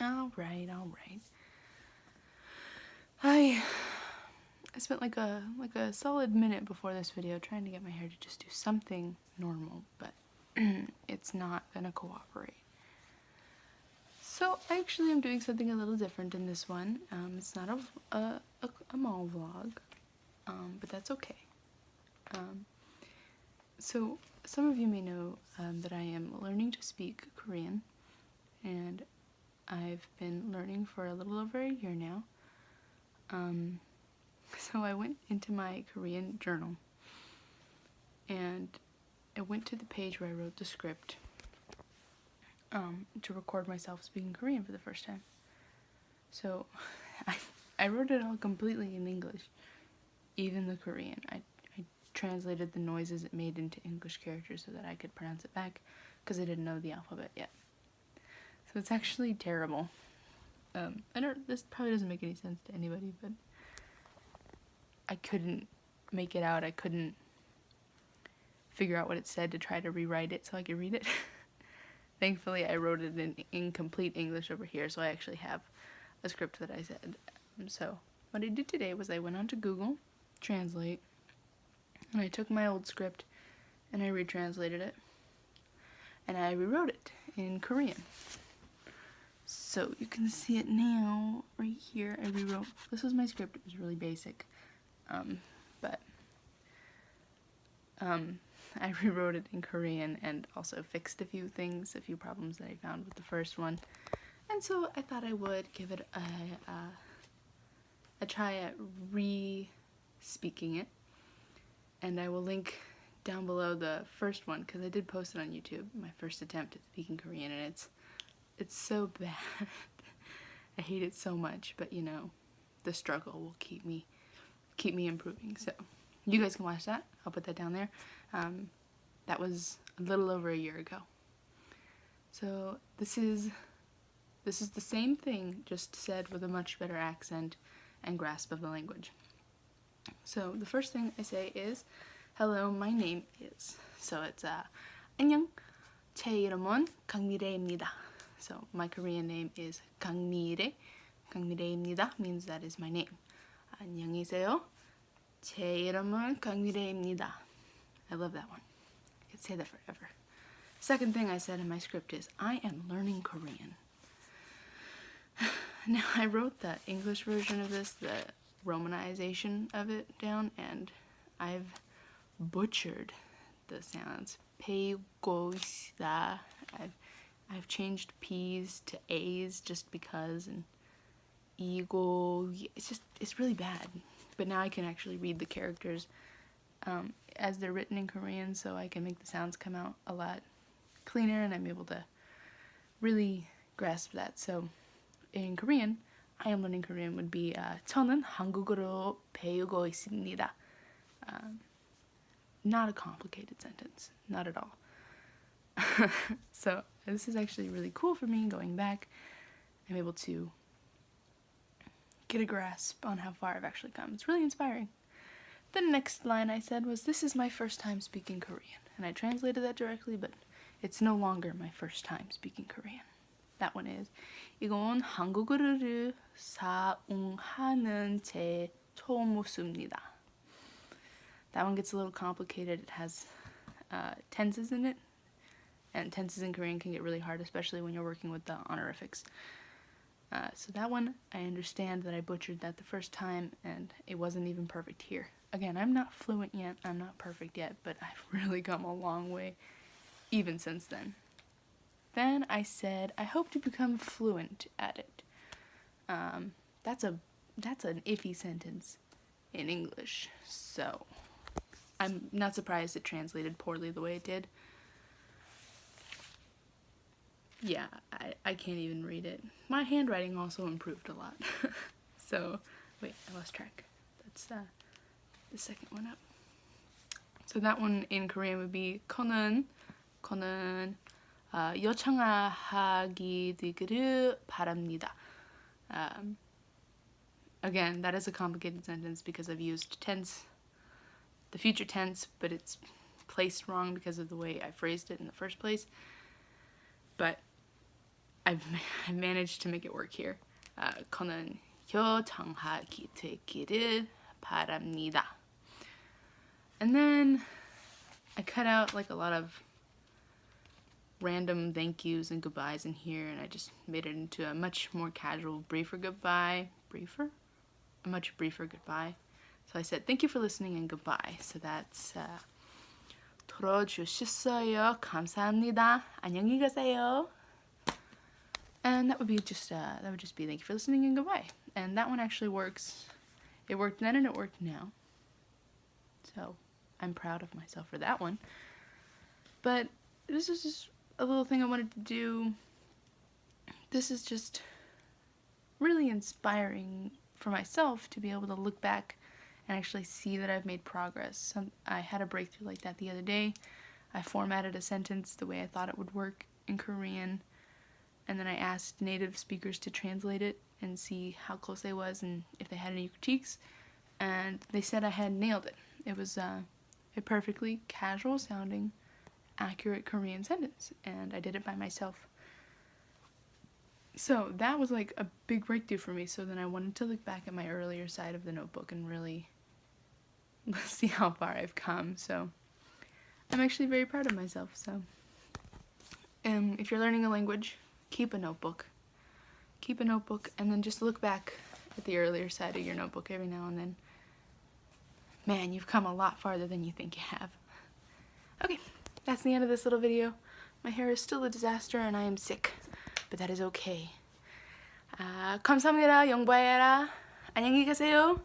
Alright. I spent like a solid minute before this video trying to get my hair to just do something normal, but it's not gonna cooperate. So I actually am doing something a little different in this one. It's not a mall vlog, but that's okay. So some of you may know that I am learning to speak Korean, and I've been learning for a little over a year now. So I went into my Korean journal and I went to the page where I wrote the script to record myself speaking Korean for the first time. So I wrote it all completely in English, even the Korean. I translated the noises it made into English characters so that I could pronounce it back because I didn't know the alphabet yet. So it's actually terrible. This probably doesn't make any sense to anybody, but I couldn't make it out. I couldn't figure out what it said to try to rewrite it so I could read it. Thankfully, I wrote it in incomplete English over here, so I actually have a script that I said. So what I did today was I went onto Google Translate, and I took my old script and I retranslated it, and I rewrote it in Korean. So you can see it now, right here. I rewrote, this was my script, it was really basic, but I rewrote it in Korean and also fixed a few things, a few problems that I found with the first one. And so I thought I would give it a try at re-speaking it. And I will link down below the first one, because I did post it on YouTube, my first attempt at speaking Korean, and it's so bad. I hate it so much, but you know, the struggle will keep me improving. So you guys can watch that. I'll put that down there. That was a little over a year ago. So this is the same thing, just said with a much better accent and grasp of the language. So the first thing I say is, hello, my name is. So it's 안녕, 제 이름은 강미래입니다. So my Korean name is 강미래. 강미래입니다 means that is my name. 안녕히세요. 제 이름은 강미래입니다. I love that one. I could say that forever. Second thing I said in my script is, I am learning Korean. Now I wrote the English version of this, the romanization of it down, and I've butchered the sounds. 배우고싶다. I've changed P's to A's just because, and 이고, it's really bad. But now I can actually read the characters as they're written in Korean, so I can make the sounds come out a lot cleaner, and I'm able to really grasp that. So in Korean, I am learning Korean would be 저는 한국어로 배우고 있습니다. Not a complicated sentence, not at all. So this is actually really cool for me. Going back, I'm able to get a grasp on how far I've actually come. It's really inspiring. The next line I said was, this is my first time speaking Korean. And I translated that directly, but it's no longer my first time speaking Korean. That one is, 이건 한국어를 사용하는 제 처음 모습입니다. That one gets a little complicated. It has tenses in it, and tenses in Korean can get really hard, especially when you're working with the honorifics. So that one, I understand that I butchered that the first time, and it wasn't even perfect here. Again, I'm not fluent yet, I'm not perfect yet, but I've really come a long way even since then. Then I said, I hope to become fluent at it. That's an iffy sentence in English, so I'm not surprised it translated poorly the way it did. Yeah, I can't even read it. My handwriting also improved a lot. So, wait, I lost track. That's the second one up. So that one in Korean would be 저는 요청하게 되기를 바랍니다. Again, that is a complicated sentence because I've used tense, the future tense, but it's placed wrong because of the way I phrased it in the first place. But I've managed to make it work here. 저는 효정하게 되기를 바랍니다. And then I cut out like a lot of random thank yous and goodbyes in here, and I just made it into a much more casual, briefer goodbye. A much briefer goodbye. So I said thank you for listening and goodbye. So that's 들어주셨어요. 감사합니다. 안녕히 가세요. And that would just be thank you for listening and goodbye. And that one actually works. It worked then and it worked now. So I'm proud of myself for that one. But this is just a little thing I wanted to do. This is just really inspiring for myself to be able to look back and actually see that I've made progress. I had a breakthrough like that the other day. I formatted a sentence the way I thought it would work in Korean, and then I asked native speakers to translate it and see how close I was and if they had any critiques, and they said I had nailed it. It was a perfectly casual sounding, accurate Korean sentence, and I did it by myself. So that was like a big breakthrough for me. So then I wanted to look back at my earlier side of the notebook and really see how far I've come. So I'm actually very proud of myself. So if you're learning a language, keep a notebook. Keep a notebook and then just look back at the earlier side of your notebook every now and then. Man, you've come a lot farther than you think you have. Okay, that's the end of this little video. My hair is still a disaster and I am sick, but that is okay. 감사합니다. 영바해라. 안녕히 가세요.